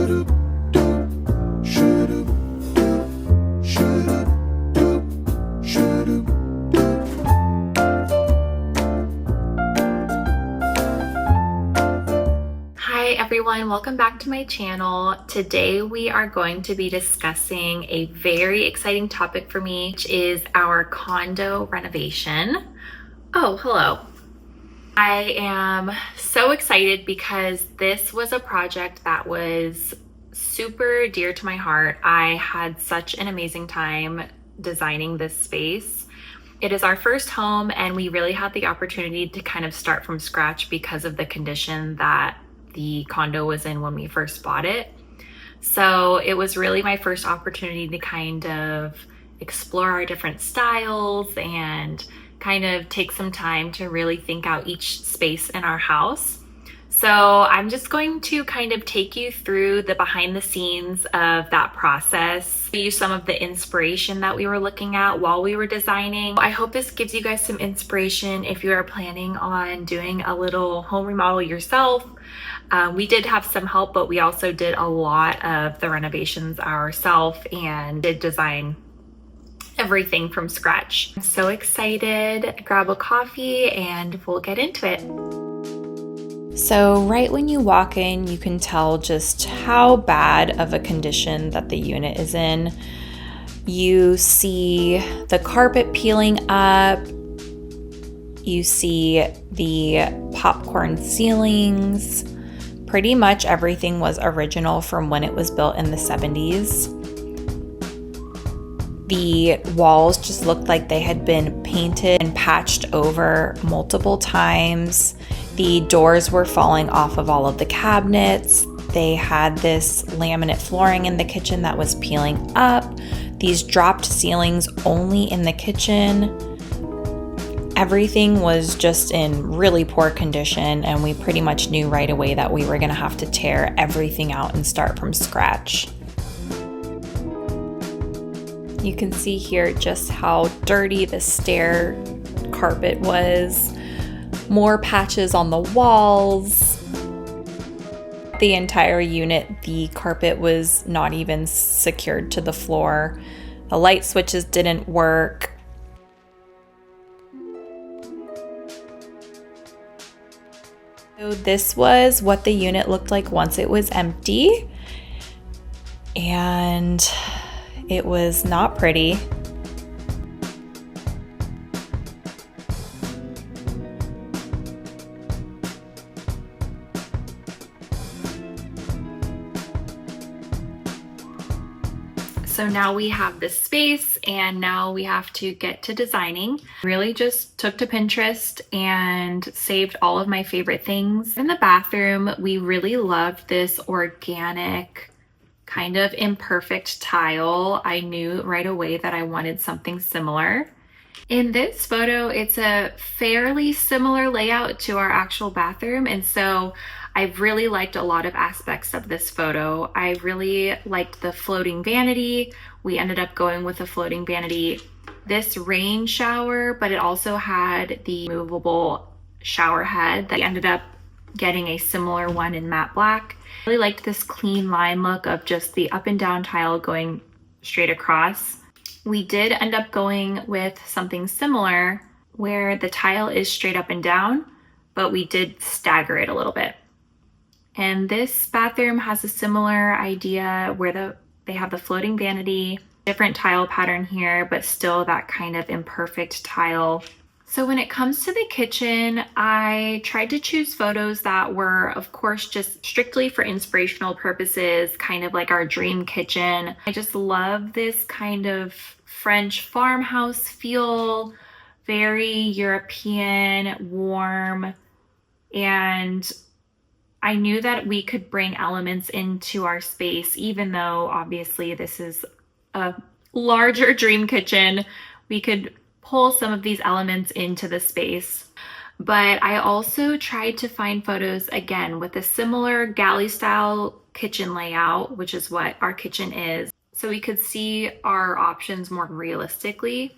Hi everyone, welcome back to my channel. Today we are going to be discussing a very exciting topic for me, which is our condo renovation. Oh, hello. I am so excited because this was a project that was super dear to my heart. I had such an amazing time designing this space. It is our first home and we really had the opportunity to kind of start from scratch because of the condition that the condo was in when we first bought it. So it was really my first opportunity to kind of explore our different styles and kind of take some time to really think out each space in our house. So I'm just going to kind of take you through the behind the scenes of that process, use some of the inspiration that we were looking at while we were designing. I hope this gives you guys some inspiration if you are planning on doing a little home remodel yourself. We did have some help, but we also did a lot of the renovations ourselves and did design everything from scratch. I'm so excited. Grab a coffee and we'll get into it. So right when you walk in, you can tell just how bad of a condition that the unit is in. You see the carpet peeling up. You see the popcorn ceilings. Pretty much everything was original from when it was built in the 70s. The walls just looked like they had been painted and patched over multiple times. The doors were falling off of all of the cabinets. They had this laminate flooring in the kitchen that was peeling up. These dropped ceilings only in the kitchen. Everything was just in really poor condition, and we pretty much knew right away that we were going to have to tear everything out and start from scratch. You can see here just how dirty the stair carpet was. More patches on the walls. The entire unit, the carpet was not even secured to the floor. The light switches didn't work. So this was what the unit looked like once it was empty, and it was not pretty. So now we have this space and now we have to get to designing. Really just took to Pinterest and saved all of my favorite things. In the bathroom, we really loved this organic, kind of imperfect tile. I knew right away that I wanted something similar. In this photo, it's a fairly similar layout to our actual bathroom, and so I've really liked a lot of aspects of this photo. I really liked the floating vanity. We ended up going with a floating vanity. This rain shower, but it also had the movable shower head that we ended up getting a similar one in matte black. I really liked this clean line look of just the up and down tile going straight across. We did end up going with something similar where the tile is straight up and down, but we did stagger it a little bit. And this bathroom has a similar idea where they have the floating vanity, different tile pattern here, but still that kind of imperfect tile. So when it comes to the kitchen, I tried to choose photos that were, of course, just strictly for inspirational purposes, kind of like our dream kitchen. I just love this kind of French farmhouse feel, very European, warm, and I knew that we could bring elements into our space, even though obviously this is a larger dream kitchen. We could pull some of these elements into the space. But I also tried to find photos, again, with a similar galley style kitchen layout, which is what our kitchen is, so we could see our options more realistically.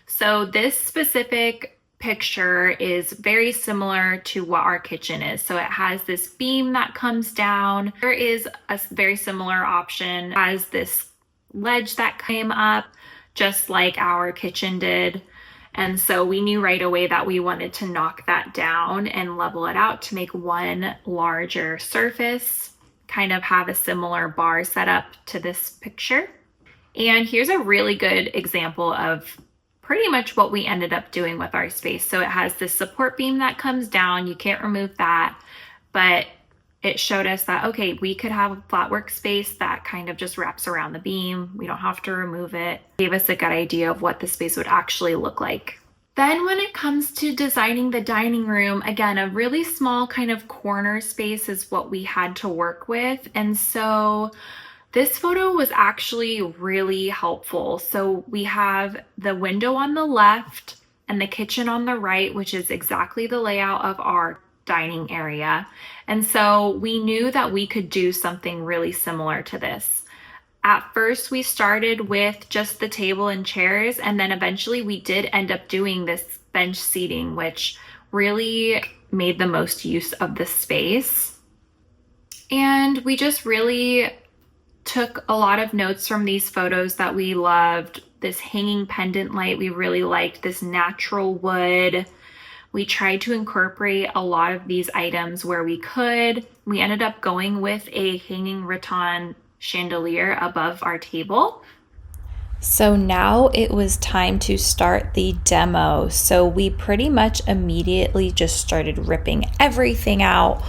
So this specific picture is very similar to what our kitchen is. So it has this beam that comes down. There is a very similar option. It has this ledge that came up just like our kitchen did. And so we knew right away that we wanted to knock that down and level it out to make one larger surface, kind of have a similar bar setup to this picture. And here's a really good example of pretty much what we ended up doing with our space. So it has this support beam that comes down. You can't remove that, but it showed us that, okay, we could have a flat workspace that kind of just wraps around the beam. We don't have to remove it. It gave us a good idea of what the space would actually look like. Then when it comes to designing the dining room, again, a really small kind of corner space is what we had to work with. And so this photo was actually really helpful. So we have the window on the left and the kitchen on the right, which is exactly the layout of our dining area. And so we knew that we could do something really similar to this. At first, we started with just the table and chairs, and then eventually we did end up doing this bench seating, which really made the most use of the space. And we just really took a lot of notes from these photos that we loved. This hanging pendant light, we really liked this natural wood. We tried to incorporate a lot of these items where we could. We ended up going with a hanging rattan chandelier above our table. So now it was time to start the demo. So we pretty much immediately just started ripping everything out,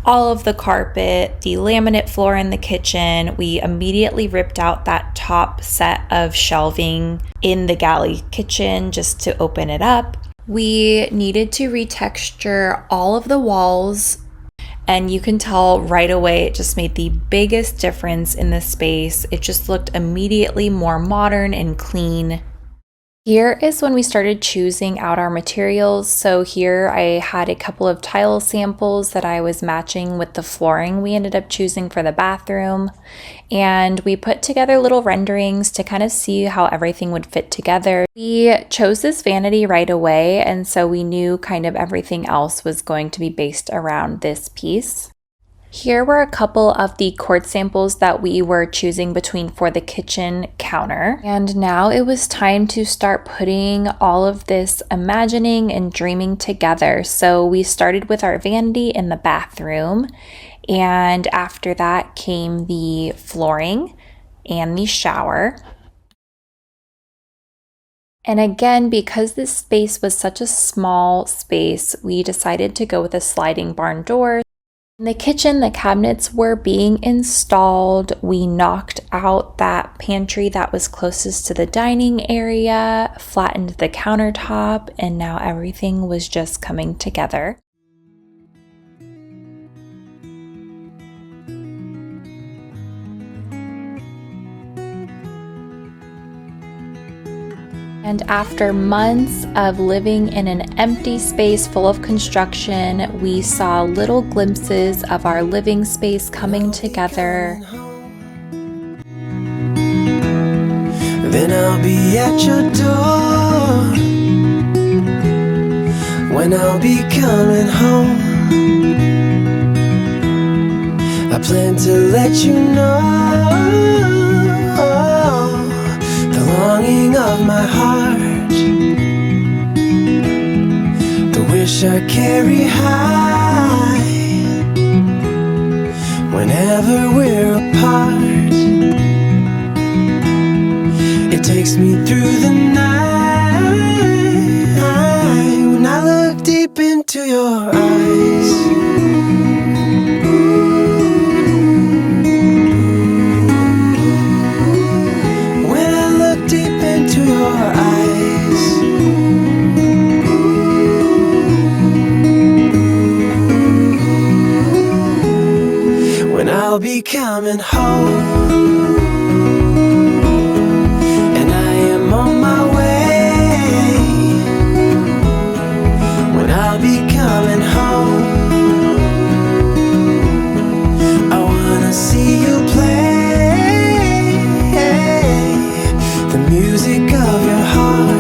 all of the carpet, the laminate floor in the kitchen. We immediately ripped out that top set of shelving in the galley kitchen just to open it up. We needed to retexture all of the walls, and you can tell right away it just made the biggest difference in the space. It just looked immediately more modern and clean. Here is when we started choosing out our materials. So here I had a couple of tile samples that I was matching with the flooring we ended up choosing for the bathroom. And we put together little renderings to kind of see how everything would fit together. We chose this vanity right away, and so we knew kind of everything else was going to be based around this piece. Here were a couple of the cord samples that we were choosing between for the kitchen counter. And now it was time to start putting all of this imagining and dreaming together. So we started with our vanity in the bathroom, and after that came the flooring and the shower. And again, because this space was such a small space, we decided to go with a sliding barn door. In the kitchen, the cabinets were being installed. We knocked out that pantry that was closest to the dining area, flattened the countertop, and now everything was just coming together. And after months of living in an empty space full of construction, we saw little glimpses of our living space coming together. Then I'll be at your door, when I'll be coming home. I plan to let you know the longing of my heart, the wish I carry high whenever we're apart. It takes me through the night when I look deep into your eyes. I'll be coming home, and I am on my way. When I'll be coming home, I wanna see you play the music of your heart.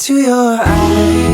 into your eyes.